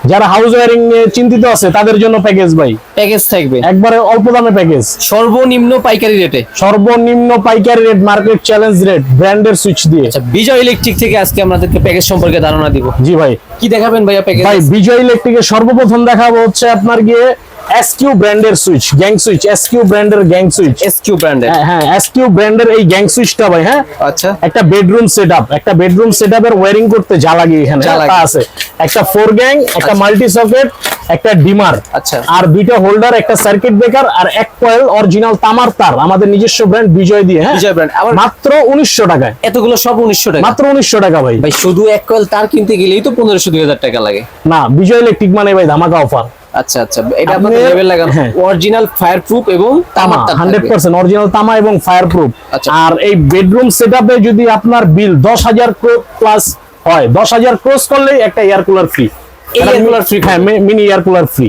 যারা house wiring নিয়ে চিন্তিত আছে তাদের জন্য প্যাকেজ ভাই, প্যাকেজ থাকবে একবারে অল্প দামে প্যাকেজ, সর্বনিম্ন পাইকারি রেটে। সর্বনিম্ন পাইকারি রেট, মার্কেট চ্যালেঞ্জ রেট, ব্র্যান্ডের সুইচ দিয়ে। আচ্ছা, বিজয় ইলেকট্রিক থেকে আজকে আমাদেরকে প্যাকেজ সম্পর্কে ধারণা দিব। জি ভাই, কি দেখাবেন ভাইয়া প্যাকেজ? ভাই বিজয় ইলেকট্রিকের সর্বপ্রথম দেখাবো হচ্ছে আপনার গিয়ে এসকিউ ব্র্যান্ডের সুইচ, গ্যাং সুইচ, এসকিউ ব্র্যান্ডের গ্যাং সুইচ। এসকিউ ব্র্যান্ডের? হ্যাঁ, এসকিউ ব্র্যান্ডের এই গ্যাং সুইচটা ভাই, হ্যাঁ আচ্ছা, একটা বেডরুম সেটআপ, একটা বেডরুম সেটআপের ওয়্যারিং করতে যা লাগে এখানে তা আছে। একটা 4 গ্যাং, একটা মাল্টি সকেট, একটা ডিমার, আচ্ছা, আর দুইটা হোল্ডার, একটা সার্কিট ব্রেকার, আর এক কয়েল অরিজিনাল তামার তার, আমাদের নিজস্ব ব্র্যান্ড বিজয় দিয়ে। হ্যাঁ, বিজয় ব্র্যান্ড, আবার মাত্র 1900 টাকায়। এতগুলো সব 1900 টাকা? মাত্র 1900 টাকা ভাই। ভাই শুধু এক কয়েল তার কিনতে গেলেই তো 1500-2000 টাকা লাগে। না, বিজয় ইলেকট্রিক মানে ভাই ধামাকা অফার। আচ্ছা আচ্ছা, এটা আপনাদের লেভেল লাগানো, অরিজিনাল ফায়ার প্রুফ এবং তামার তার, 100% অরিজিনাল তামা এবং ফায়ার প্রুফ। আচ্ছা। আর এই বেডরুম সেটআপে যদি আপনার বিল 10,000 প্লাস হয়, 10,000 ক্রস করলেই একটা air cooler free. Air cooler free? হ্যাঁ, মিনি এয়ার কুলার ফ্রি।